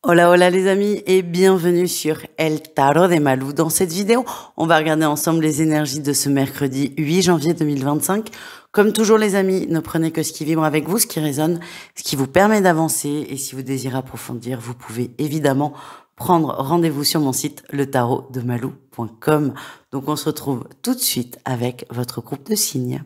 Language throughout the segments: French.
Hola hola les amis et bienvenue sur El Tarot de Malou. Dans cette vidéo, on va regarder ensemble les énergies de ce mercredi 8 janvier 2025. Comme toujours les amis, ne prenez que ce qui vibre avec vous, ce qui résonne, ce qui vous permet d'avancer. Et si vous désirez approfondir, vous pouvez évidemment prendre rendez-vous sur mon site letarodemalou.com. Donc on se retrouve tout de suite avec votre groupe de signes.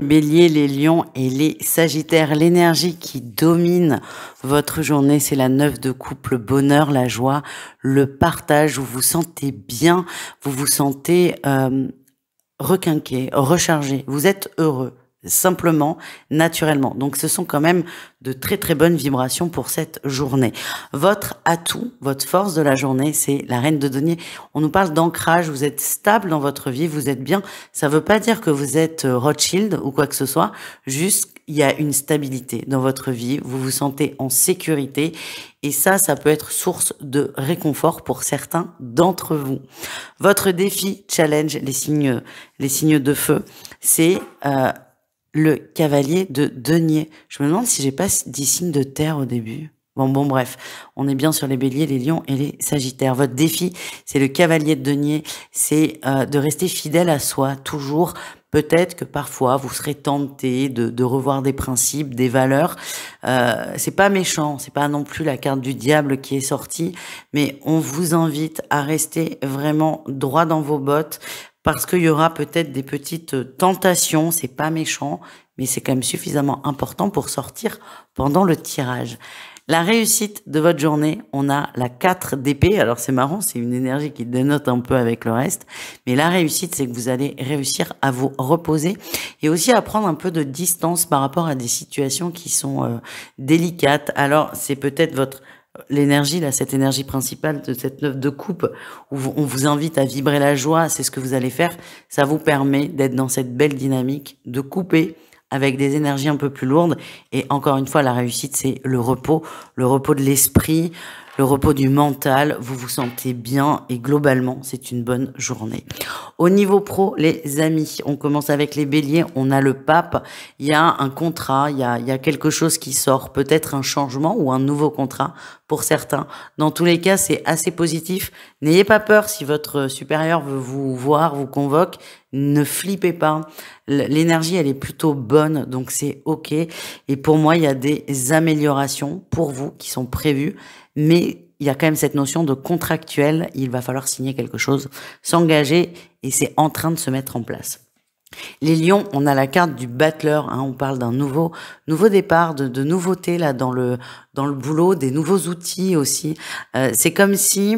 Bélier, les lions et les sagittaires, l'énergie qui domine votre journée, c'est la 9 de coupe, le bonheur, la joie, le partage, vous vous sentez bien, vous vous sentez requinqué, rechargé, vous êtes heureux, simplement, naturellement. Donc ce sont quand même de très très bonnes vibrations pour cette journée. Votre atout, votre force de la journée, c'est la reine de denier. On nous parle d'ancrage, vous êtes stable dans votre vie, vous êtes bien. Ça veut pas dire que vous êtes Rothschild ou quoi que ce soit, juste il y a une stabilité dans votre vie, vous vous sentez en sécurité et ça peut être source de réconfort pour certains d'entre vous. Votre défi, challenge, les signes de feu, c'est le cavalier de denier. Je me demande si j'ai pas dit signe de terre au début. Bon, bref, on est bien sur les béliers, les lions et les sagittaires. Votre défi, c'est le cavalier de denier, c'est de rester fidèle à soi, toujours. Peut-être que parfois, vous serez tenté de revoir des principes, des valeurs. C'est pas méchant, c'est pas non plus la carte du diable qui est sortie, mais on vous invite à rester vraiment droit dans vos bottes, parce qu'il y aura peut-être des petites tentations, c'est pas méchant, mais c'est quand même suffisamment important pour sortir pendant le tirage. La réussite de votre journée, on a la 4 d'épée. Alors c'est marrant, c'est une énergie qui dénote un peu avec le reste, mais la réussite, c'est que vous allez réussir à vous reposer et aussi à prendre un peu de distance par rapport à des situations qui sont délicates. Alors c'est peut-être l'énergie, là, cette énergie principale de cette 9 de coupe, où on vous invite à vibrer la joie, c'est ce que vous allez faire. Ça vous permet d'être dans cette belle dynamique, de couper avec des énergies un peu plus lourdes. Et encore une fois, la réussite, c'est le repos de l'esprit, le repos du mental. Vous vous sentez bien et globalement, c'est une bonne journée. Au niveau pro, les amis, on commence avec les béliers. On a le pape. Il y a un contrat, il y a quelque chose qui sort, peut-être un changement ou un nouveau contrat pour certains. Dans tous les cas, c'est assez positif. N'ayez pas peur si votre supérieur veut vous voir, vous convoque. Ne flippez pas. L'énergie, elle est plutôt bonne, donc c'est OK. Et pour moi, il y a des améliorations pour vous qui sont prévues, mais il y a quand même cette notion de contractuel. Il va falloir signer quelque chose, s'engager, et c'est en train de se mettre en place. Les lions, on a la carte du battleur, hein, on parle d'un nouveau départ, de nouveautés là dans le boulot, des nouveaux outils aussi. C'est comme si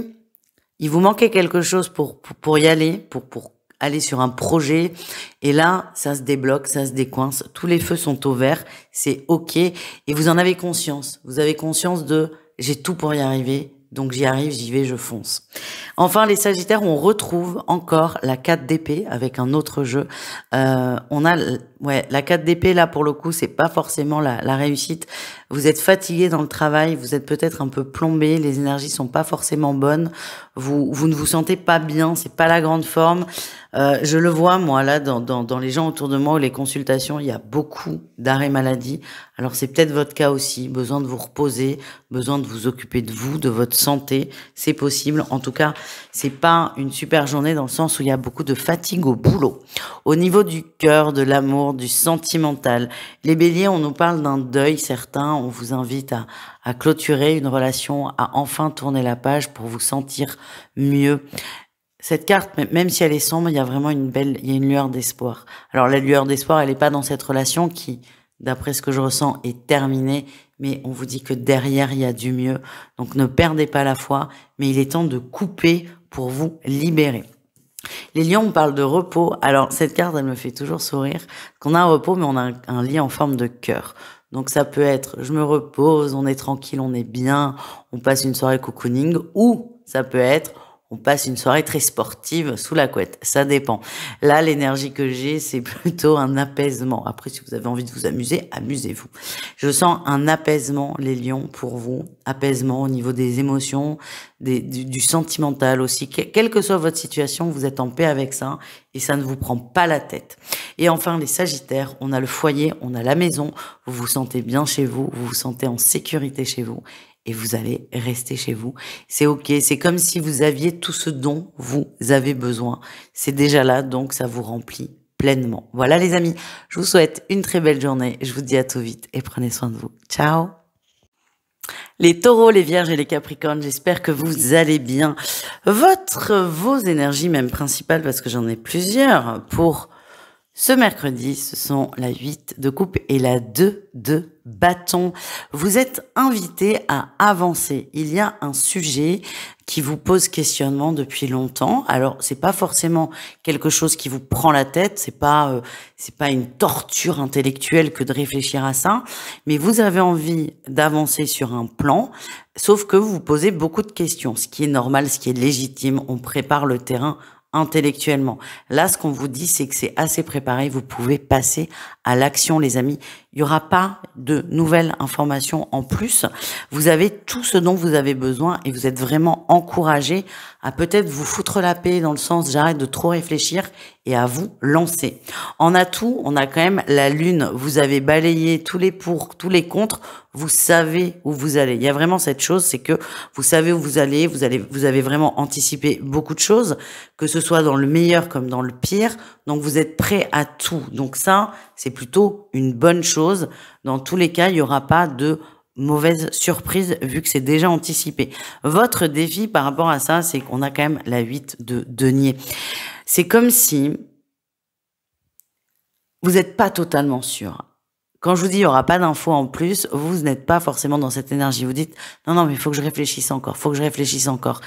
il vous manquait quelque chose pour y aller, pour aller sur un projet, et là, ça se débloque, ça se décoince, tous les feux sont au vert, c'est OK, et vous en avez conscience. Vous avez conscience de « j'ai tout pour y arriver ». Donc j'y arrive, j'y vais, je fonce. Enfin, les sagittaires, on retrouve encore la 4 d'épée avec un autre jeu. On a la 4 d'épée, là, pour le coup, c'est pas forcément la réussite. Vous êtes fatigué dans le travail, vous êtes peut-être un peu plombé, les énergies sont pas forcément bonnes, vous ne vous sentez pas bien, c'est pas la grande forme. Je le vois, moi, là, dans les gens autour de moi, ou les consultations, il y a beaucoup d'arrêts maladie. Alors, c'est peut-être votre cas aussi, besoin de vous reposer, besoin de vous occuper de vous, de votre santé, c'est possible. En tout cas, c'est pas une super journée dans le sens où il y a beaucoup de fatigue au boulot. Au niveau du cœur, de l'amour, du sentimental, les béliers, on nous parle d'un deuil, certains, on vous invite à clôturer une relation, à enfin tourner la page pour vous sentir mieux. Cette carte, même si elle est sombre, il y a vraiment il y a une lueur d'espoir. Alors la lueur d'espoir, elle n'est pas dans cette relation qui, d'après ce que je ressens, est terminée, mais on vous dit que derrière, il y a du mieux. Donc ne perdez pas la foi, mais il est temps de couper pour vous libérer. Les lions, on parle de repos. Alors cette carte, elle me fait toujours sourire. Qu'on a un repos, mais on a un lit en forme de cœur. Donc ça peut être, je me repose, on est tranquille, on est bien, on passe une soirée cocooning, ou ça peut être, on passe une soirée très sportive sous la couette. Ça dépend. Là, l'énergie que j'ai, c'est plutôt un apaisement. Après, si vous avez envie de vous amuser, amusez-vous. Je sens un apaisement, les lions, pour vous. Apaisement au niveau des émotions, du sentimental aussi. Quelle que soit votre situation, vous êtes en paix avec ça et ça ne vous prend pas la tête. Et enfin, les sagittaires, on a le foyer, on a la maison. Vous vous sentez bien chez vous, vous vous sentez en sécurité chez vous. Et vous allez rester chez vous. C'est ok, c'est comme si vous aviez tout ce dont vous avez besoin. C'est déjà là, donc ça vous remplit pleinement. Voilà les amis, je vous souhaite une très belle journée. Je vous dis à tout vite et prenez soin de vous. Ciao. Les taureaux, les vierges et les capricornes, j'espère que vous allez bien. Vos énergies même principales, parce que j'en ai plusieurs, pour ce mercredi, ce sont la 8 de coupe et la 2 de bâton. Vous êtes invité à avancer. Il y a un sujet qui vous pose questionnement depuis longtemps. Alors, c'est pas forcément quelque chose qui vous prend la tête. C'est pas une torture intellectuelle que de réfléchir à ça. Mais vous avez envie d'avancer sur un plan. Sauf que vous vous posez beaucoup de questions. Ce qui est normal, ce qui est légitime. On prépare le terrain intellectuellement. Là, ce qu'on vous dit, c'est que c'est assez préparé. Vous pouvez passer à l'action, les amis. Il n'y aura pas de nouvelles informations en plus. Vous avez tout ce dont vous avez besoin et vous êtes vraiment encouragé à peut-être vous foutre la paix dans le sens j'arrête de trop réfléchir et à vous lancer. En atout, on a quand même la lune. Vous avez balayé tous les pour, tous les contre. Vous savez où vous allez. Il y a vraiment cette chose, c'est que vous savez où vous allez. Vous avez vraiment anticipé beaucoup de choses, que ce soit dans le meilleur comme dans le pire. Donc vous êtes prêt à tout. Donc ça, c'est plutôt une bonne chose. Dans tous les cas, il n'y aura pas de mauvaise surprise vu que c'est déjà anticipé. Votre défi par rapport à ça, c'est qu'on a quand même la 8 de denier. C'est comme si vous n'êtes pas totalement sûr. Quand je vous dis il n'y aura pas d'infos en plus, vous n'êtes pas forcément dans cette énergie. Vous dites non, mais il faut que je réfléchisse encore, faut que je réfléchisse encore.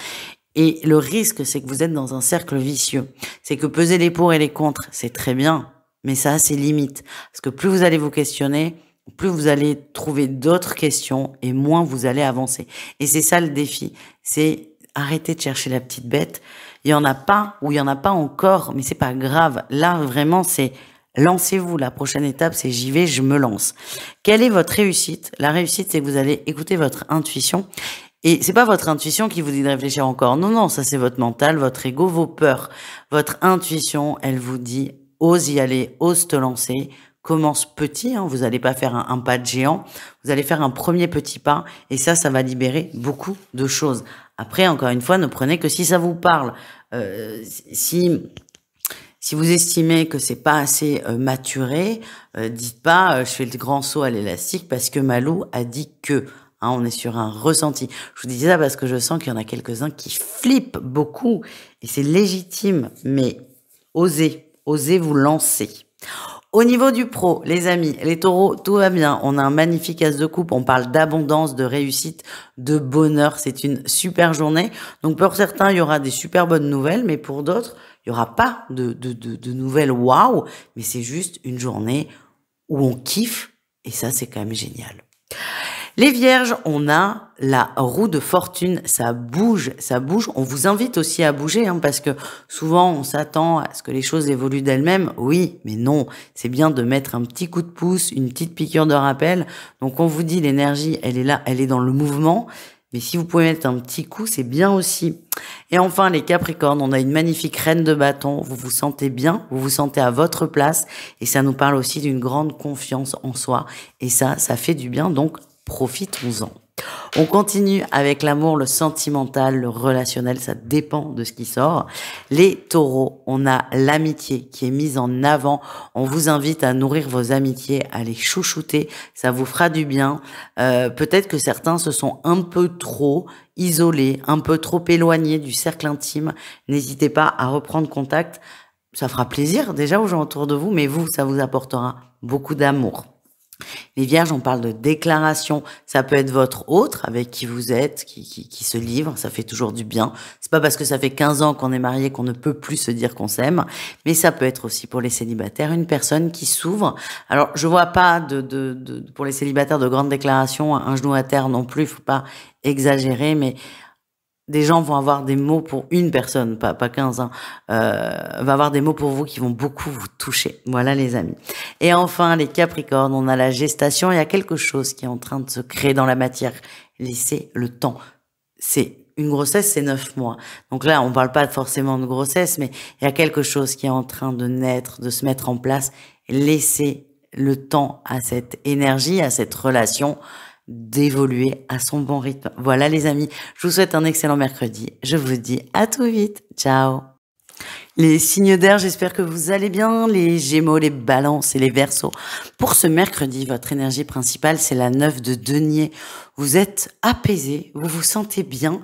Et le risque, c'est que vous êtes dans un cercle vicieux. C'est que peser les pour et les contre, c'est très bien, mais ça a ses limites. Parce que plus vous allez vous questionner, plus vous allez trouver d'autres questions et moins vous allez avancer. Et c'est ça le défi. C'est arrêter de chercher la petite bête. Il y en a pas ou il y en a pas encore, mais c'est pas grave. Là, vraiment, c'est lancez-vous. La prochaine étape, c'est j'y vais, je me lance. Quelle est votre réussite? La réussite, c'est que vous allez écouter votre intuition. Et c'est pas votre intuition qui vous dit de réfléchir encore. Non, non, ça c'est votre mental, votre ego, vos peurs. Votre intuition, elle vous dit ose y aller, ose te lancer. Commence petit, hein, vous n'allez pas faire un pas de géant, vous allez faire un premier petit pas et ça va libérer beaucoup de choses. Après, encore une fois, ne prenez que si ça vous parle. Si vous estimez que c'est pas assez maturé, dites pas je fais le grand saut à l'élastique parce que Malou a dit que. Hein, on est sur un ressenti. Je vous dis ça parce que je sens qu'il y en a quelques-uns qui flippent beaucoup et c'est légitime, mais osez vous lancer. Au niveau du pro, les amis, les taureaux, tout va bien. On a un magnifique as de coupe. On parle d'abondance, de réussite, de bonheur. C'est une super journée. Donc, pour certains, il y aura des super bonnes nouvelles, mais pour d'autres, il n'y aura pas de nouvelles waouh. Mais c'est juste une journée où on kiffe. Et ça, c'est quand même génial. Les vierges, on a la roue de fortune, ça bouge. On vous invite aussi à bouger, hein, parce que souvent on s'attend à ce que les choses évoluent d'elles-mêmes. Oui, mais non, c'est bien de mettre un petit coup de pouce, une petite piqûre de rappel. Donc on vous dit l'énergie, elle est là, elle est dans le mouvement. Mais si vous pouvez mettre un petit coup, c'est bien aussi. Et enfin, les Capricornes, on a une magnifique reine de bâton. Vous vous sentez bien, vous vous sentez à votre place. Et ça nous parle aussi d'une grande confiance en soi. Et ça fait du bien. Donc, profitons-en. On continue avec l'amour, le sentimental, le relationnel, ça dépend de ce qui sort. Les taureaux, on a l'amitié qui est mise en avant. On vous invite à nourrir vos amitiés, à les chouchouter, ça vous fera du bien. Peut-être que certains se sont un peu trop isolés, un peu trop éloignés du cercle intime. N'hésitez pas à reprendre contact. Ça fera plaisir déjà aux gens autour de vous, mais vous, ça vous apportera beaucoup d'amour. Les vierges, on parle de déclaration. Ça peut être votre autre avec qui vous êtes, qui se livre. Ça fait toujours du bien. C'est pas parce que ça fait 15 ans qu'on est marié qu'on ne peut plus se dire qu'on s'aime. Mais ça peut être aussi pour les célibataires, une personne qui s'ouvre. Alors, je vois pas pour les célibataires de grandes déclarations, un genou à terre non plus. Il faut pas exagérer, mais des gens vont avoir des mots pour une personne, pas 15, hein, va avoir des mots pour vous qui vont beaucoup vous toucher. Voilà les amis. Et enfin, les Capricornes, on a la gestation. Il y a quelque chose qui est en train de se créer dans la matière. Laissez le temps. Une grossesse, c'est 9 mois. Donc là, on parle pas forcément de grossesse, mais il y a quelque chose qui est en train de naître, de se mettre en place. Laissez le temps à cette énergie, à cette relation d'évoluer à son bon rythme. Voilà les amis, je vous souhaite un excellent mercredi. Je vous dis à tout vite. Ciao. Les signes d'air, j'espère que vous allez bien, les Gémeaux, les Balances et les Verseaux. Pour ce mercredi, votre énergie principale, c'est la 9 de denier. Vous êtes apaisé, vous vous sentez bien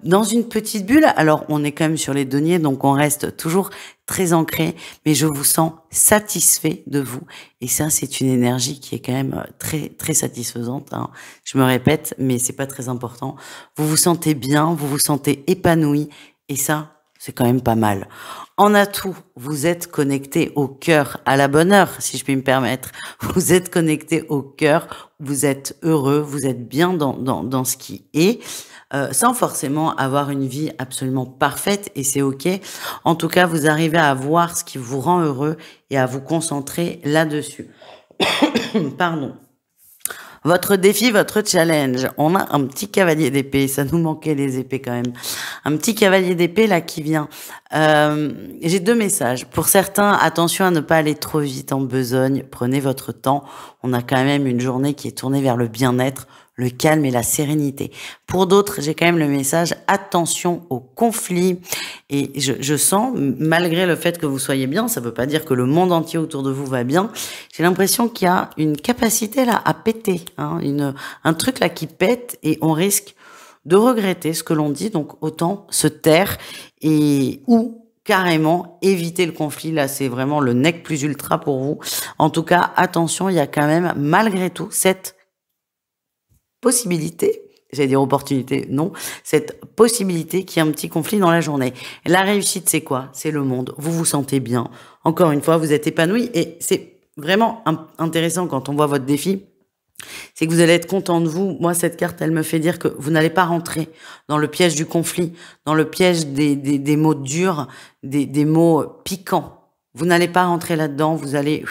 dans une petite bulle. Alors, on est quand même sur les deniers, donc on reste toujours très ancré, mais je vous sens satisfait de vous. Et ça, c'est une énergie qui est quand même très, très satisfaisante, hein. Je me répète, mais c'est pas très important. Vous vous sentez bien, vous vous sentez épanoui, et ça, c'est quand même pas mal. En atout, vous êtes connecté au cœur, à la bonne heure, si je puis me permettre. Vous êtes connecté au cœur, vous êtes heureux, vous êtes bien dans ce qui est, sans forcément avoir une vie absolument parfaite, et c'est ok. En tout cas, vous arrivez à voir ce qui vous rend heureux et à vous concentrer là-dessus. Pardon. Votre défi, votre challenge. On a un petit cavalier d'épée. Ça nous manquait les épées quand même. Un petit cavalier d'épée là qui vient. J'ai 2 messages. Pour certains, attention à ne pas aller trop vite en besogne. Prenez votre temps. On a quand même une journée qui est tournée vers le bien-être, le calme et la sérénité. Pour d'autres, j'ai quand même le message attention aux conflits. Et je sens, malgré le fait que vous soyez bien, ça veut pas dire que le monde entier autour de vous va bien. J'ai l'impression qu'il y a une capacité là à péter, hein, un truc là qui pète et on risque de regretter ce que l'on dit. Donc autant se taire ou carrément éviter le conflit. Là, c'est vraiment le nec plus ultra pour vous. En tout cas, attention, il y a quand même malgré tout cette possibilité, j'allais dire opportunité, non, cette possibilité qu'il y ait un petit conflit dans la journée. La réussite, c'est quoi? C'est le monde. Vous vous sentez bien. Encore une fois, vous êtes épanoui et c'est vraiment intéressant quand on voit votre défi. C'est que vous allez être content de vous. Moi, cette carte, elle me fait dire que vous n'allez pas rentrer dans le piège du conflit, dans le piège des mots durs, des mots piquants. Vous n'allez pas rentrer là-dedans. Vous allez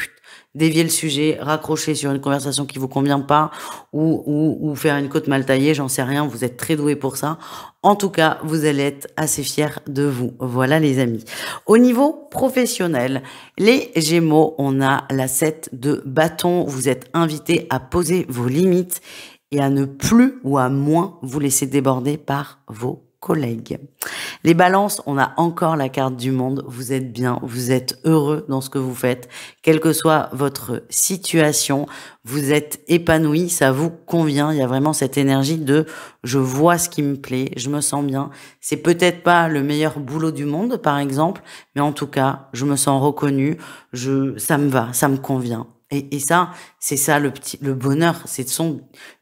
dévier le sujet, raccrocher sur une conversation qui vous convient pas ou faire une côte mal taillée, j'en sais rien, vous êtes très doué pour ça. En tout cas, vous allez être assez fiers de vous. Voilà les amis. Au niveau professionnel, les Gémeaux, on a la 7 de bâton. Vous êtes invités à poser vos limites et à ne plus ou à moins vous laisser déborder par vos collègues. Les Balances, on a encore la carte du monde. Vous êtes bien, vous êtes heureux dans ce que vous faites, quelle que soit votre situation, vous êtes épanoui, ça vous convient. Il y a vraiment cette énergie de je vois ce qui me plaît, je me sens bien. C'est peut-être pas le meilleur boulot du monde, par exemple, mais en tout cas, je me sens reconnu, ça me va, ça me convient. Et ça, c'est ça le bonheur, c'est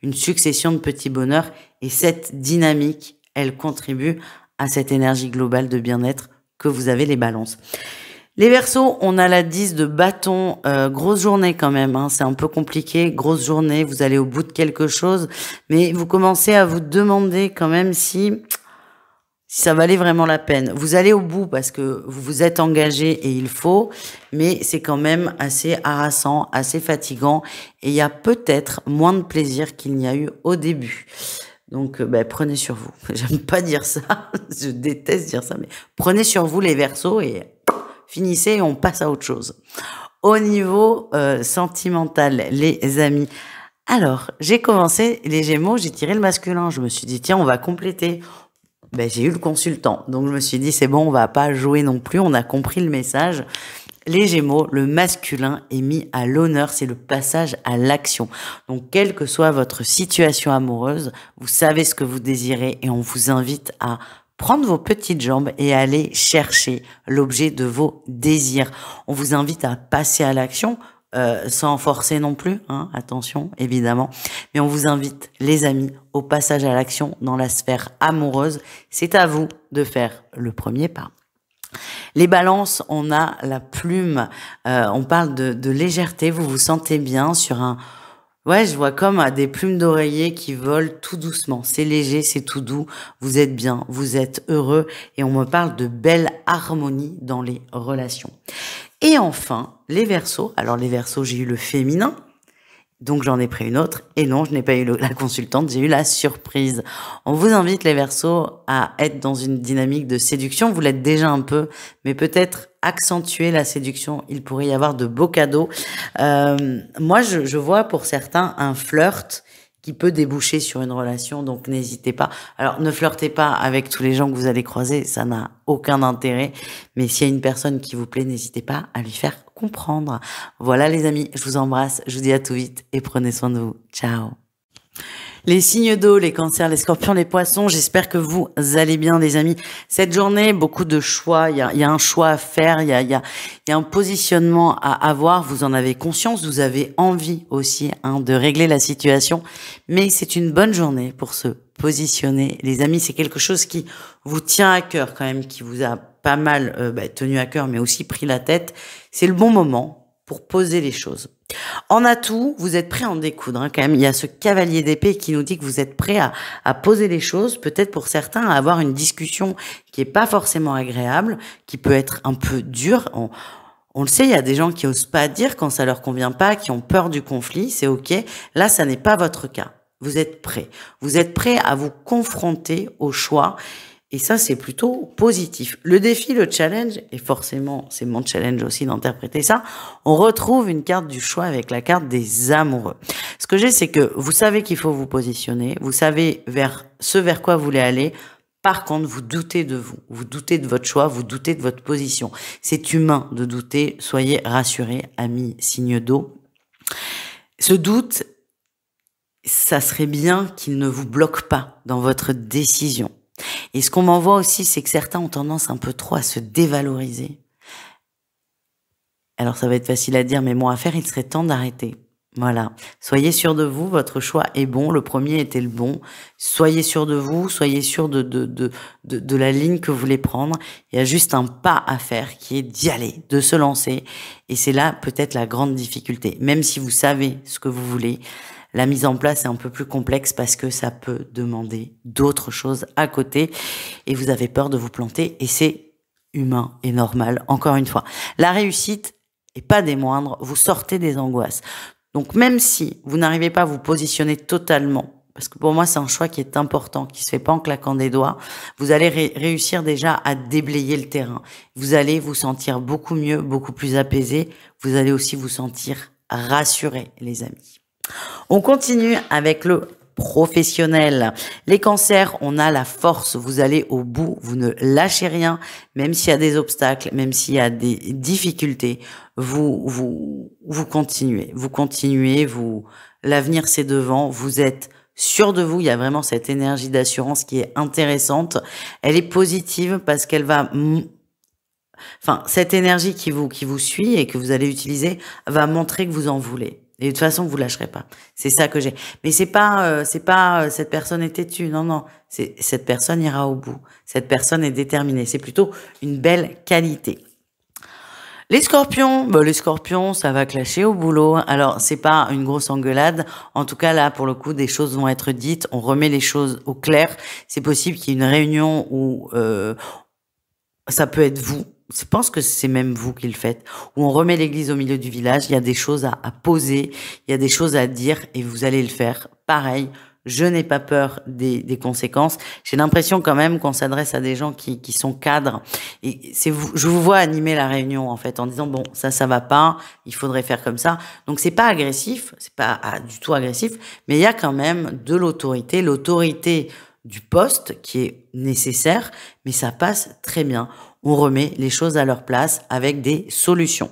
une succession de petits bonheurs et cette dynamique, elle contribue à cette énergie globale de bien-être que vous avez les Balances. Les Verseaux, on a la 10 de bâton, grosse journée quand même, hein, c'est un peu compliqué, grosse journée, vous allez au bout de quelque chose, mais vous commencez à vous demander quand même si ça valait vraiment la peine. Vous allez au bout parce que vous vous êtes engagé et il faut, mais c'est quand même assez harassant, assez fatigant et il y a peut-être moins de plaisir qu'il n'y a eu au début. Donc, prenez sur vous. J'aime pas dire ça. Je déteste dire ça, mais prenez sur vous les Verseaux et finissez et on passe à autre chose. Au niveau sentimental, les amis. Alors, j'ai commencé les Gémeaux, j'ai tiré le masculin. Je me suis dit, tiens, on va compléter. J'ai eu le consultant. Donc, je me suis dit, c'est bon, on va pas jouer non plus. On a compris le message. Les Gémeaux, le masculin est mis à l'honneur, c'est le passage à l'action. Donc, quelle que soit votre situation amoureuse, vous savez ce que vous désirez et on vous invite à prendre vos petites jambes et aller chercher l'objet de vos désirs. On vous invite à passer à l'action, sans forcer non plus, hein, attention, évidemment. Mais on vous invite, les amis, au passage à l'action dans la sphère amoureuse. C'est à vous de faire le premier pas. Les Balances, on a la plume, on parle de légèreté, vous vous sentez bien sur Ouais, je vois comme des plumes d'oreiller qui volent tout doucement. C'est léger, c'est tout doux. Vous êtes bien, vous êtes heureux et on me parle de belle harmonie dans les relations. Et enfin, les Verseaux. Alors les Verseaux, j'ai eu le féminin. Donc j'en ai pris une autre. Et non, je n'ai pas eu la consultante, j'ai eu la surprise. On vous invite les Verseaux à être dans une dynamique de séduction. Vous l'êtes déjà un peu, mais peut-être accentuer la séduction. Il pourrait y avoir de beaux cadeaux. Moi, je vois pour certains un flirt qui peut déboucher sur une relation, donc n'hésitez pas. Alors, ne flirtez pas avec tous les gens que vous allez croiser, ça n'a aucun intérêt. Mais s'il y a une personne qui vous plaît, n'hésitez pas à lui faire comprendre. Voilà les amis, je vous embrasse, je vous dis à tout vite et prenez soin de vous. Ciao. Les signes d'eau, les cancers, les scorpions, les poissons, j'espère que vous allez bien les amis. Cette journée, beaucoup de choix, il y a un choix à faire, il y a un positionnement à avoir, vous en avez conscience, vous avez envie aussi de régler la situation, mais c'est une bonne journée pour se positionner. Les amis, c'est quelque chose qui vous tient à cœur quand même, qui vous a pas mal tenu à cœur, mais aussi pris la tête. C'est le bon moment pour poser les choses. En atout, vous êtes prêt à en découdre quand même. Il y a ce cavalier d'épée qui nous dit que vous êtes prêt à poser les choses, peut-être pour certains à avoir une discussion qui est pas forcément agréable, qui peut être un peu dure. On le sait, il y a des gens qui osent pas dire quand ça leur convient pas, qui ont peur du conflit, c'est ok. Là, ça n'est pas votre cas. Vous êtes prêt. Vous êtes prêt à vous confronter au choix. Et ça, c'est plutôt positif. Le défi, le challenge, et forcément, c'est mon challenge aussi d'interpréter ça, on retrouve une carte du choix avec la carte des amoureux. Ce que j'ai, c'est que vous savez qu'il faut vous positionner, vous savez vers quoi vous voulez aller. Par contre, vous doutez de vous doutez de votre choix, vous doutez de votre position. C'est humain de douter, soyez rassurés, amis signe d'eau. Ce doute, ça serait bien qu'il ne vous bloque pas dans votre décision. Et ce qu'on m'envoie aussi, c'est que certains ont tendance un peu trop à se dévaloriser. Alors ça va être facile à dire, mais moi à faire, il serait temps d'arrêter. Voilà. Soyez sûr de vous, votre choix est bon, le premier était le bon. Soyez sûr de vous, soyez sûr de la ligne que vous voulez prendre. Il y a juste un pas à faire qui est d'y aller, de se lancer. Et c'est là peut-être la grande difficulté. Même si vous savez ce que vous voulez, la mise en place est un peu plus complexe parce que ça peut demander d'autres choses à côté et vous avez peur de vous planter et c'est humain et normal, encore une fois. La réussite est pas des moindres, vous sortez des angoisses. Donc même si vous n'arrivez pas à vous positionner totalement, parce que pour moi c'est un choix qui est important, qui se fait pas en claquant des doigts, vous allez réussir déjà à déblayer le terrain. Vous allez vous sentir beaucoup mieux, beaucoup plus apaisé. Vous allez aussi vous sentir rassuré, les amis. On continue avec le professionnel. Les cancers, on a la force, vous allez au bout, vous ne lâchez rien, même s'il y a des obstacles, même s'il y a des difficultés, vous continuez, l'avenir c'est devant, vous êtes sûr de vous, il y a vraiment cette énergie d'assurance qui est intéressante. Elle est positive parce qu'elle va cette énergie qui vous suit et que vous allez utiliser va montrer que vous en voulez. Et de toute façon, vous lâcherez pas. C'est ça que j'ai. Mais c'est pas cette personne est têtue. Non, non. Cette personne ira au bout. Cette personne est déterminée. C'est plutôt une belle qualité. Les scorpions, ça va clasher au boulot. Alors, c'est pas une grosse engueulade. En tout cas, là, pour le coup, des choses vont être dites. On remet les choses au clair. C'est possible qu'il y ait une réunion où, ça peut être vous. Je pense que c'est même vous qui le faites, où on remet l'église au milieu du village, il y a des choses à poser, il y a des choses à dire et vous allez le faire. Pareil, je n'ai pas peur des conséquences. J'ai l'impression quand même qu'on s'adresse à des gens qui sont cadres. Et c'est vous, je vous vois animer la réunion en fait en disant bon ça va pas, il faudrait faire comme ça. Donc c'est pas agressif, c'est pas du tout agressif, mais il y a quand même de l'autorité du poste qui est nécessaire, mais ça passe très bien. On remet les choses à leur place avec des solutions.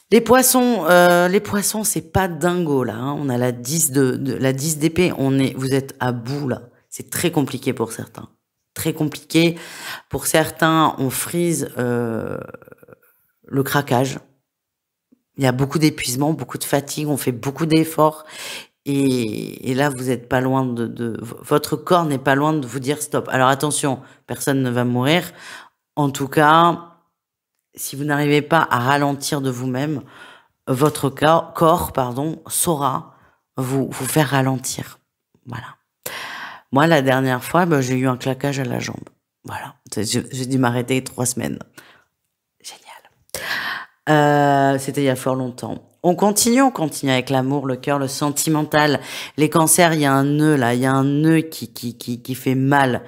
Les poissons, c'est pas dingo là. Hein. On a la 10 la 10 d'épée. Vous êtes à bout là. C'est très compliqué pour certains. Très compliqué. Pour certains, on frise le craquage. Il y a beaucoup d'épuisement, beaucoup de fatigue. On fait beaucoup d'efforts. Et là, vous êtes pas loin votre corps n'est pas loin de vous dire stop. Alors attention, personne ne va mourir. En tout cas, si vous n'arrivez pas à ralentir de vous-même, votre corps, saura vous faire ralentir. Voilà. Moi, la dernière fois, j'ai eu un claquage à la jambe. Voilà. J'ai dû m'arrêter 3 semaines. Génial. C'était il y a fort longtemps. On continue avec l'amour, le cœur, le sentimental. Les cancers, il y a un nœud là, il y a un nœud qui fait mal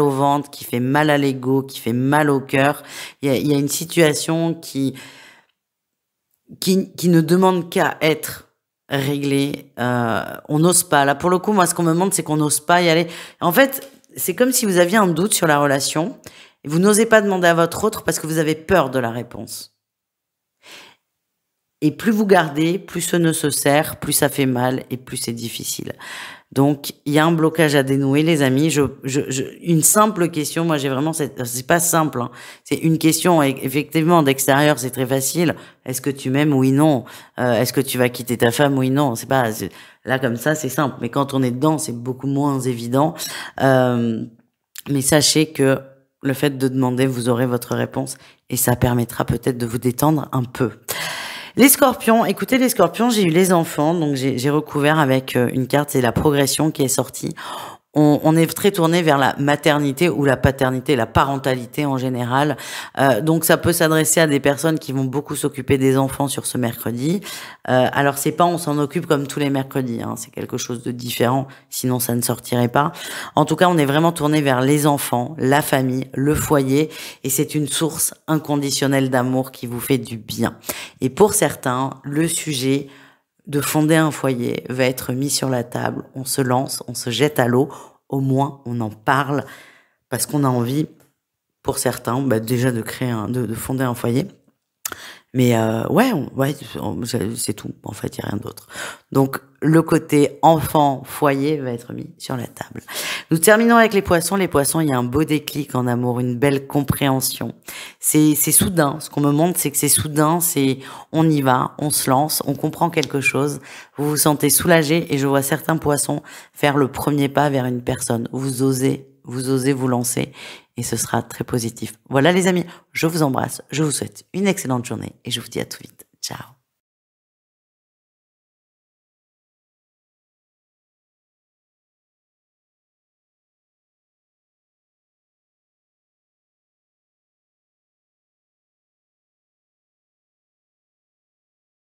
au ventre, qui fait mal à l'ego, qui fait mal au cœur. Il y a une situation qui ne demande qu'à être réglée. On n'ose pas. Là, pour le coup, moi, ce qu'on me demande, c'est qu'on n'ose pas y aller. En fait, c'est comme si vous aviez un doute sur la relation et vous n'osez pas demander à votre autre parce que vous avez peur de la réponse. Et plus vous gardez, plus ce nœud se serre, plus ça fait mal et plus c'est difficile. Donc, il y a un blocage à dénouer, les amis. Une simple question, moi j'ai vraiment c'est pas simple, hein. C'est une question, effectivement, d'extérieur, c'est très facile. Est-ce que tu m'aimes? Oui, non. Est-ce que tu vas quitter ta femme? Oui, non. Là, comme ça, c'est simple. Mais quand on est dedans, c'est beaucoup moins évident. Mais sachez que le fait de demander, vous aurez votre réponse et ça permettra peut-être de vous détendre un peu. Les scorpions, écoutez les scorpions, j'ai eu les enfants, donc j'ai recouvert avec une carte, c'est la progression qui est sortie. On est très tourné vers la maternité ou la paternité, la parentalité en général. Donc ça peut s'adresser à des personnes qui vont beaucoup s'occuper des enfants sur ce mercredi. Alors c'est pas on s'en occupe comme tous les mercredis, hein, c'est quelque chose de différent, sinon ça ne sortirait pas. En tout cas, on est vraiment tourné vers les enfants, la famille, le foyer, et c'est une source inconditionnelle d'amour qui vous fait du bien. Et pour certains, le sujet de fonder un foyer va être mis sur la table, on se lance, on se jette à l'eau, au moins on en parle, parce qu'on a envie, pour certains, déjà de créer de fonder un foyer. Mais c'est tout, en fait, il n'y a rien d'autre. Donc, le côté enfant, foyer va être mis sur la table. Nous terminons avec les poissons. Les poissons, il y a un beau déclic en amour, une belle compréhension. C'est soudain. Ce qu'on me montre, c'est que c'est soudain, on y va, on se lance, on comprend quelque chose. Vous vous sentez soulagé et je vois certains poissons faire le premier pas vers une personne. Vous osez vous lancer et ce sera très positif. Voilà les amis, je vous embrasse, je vous souhaite une excellente journée et je vous dis à tout vite. Ciao.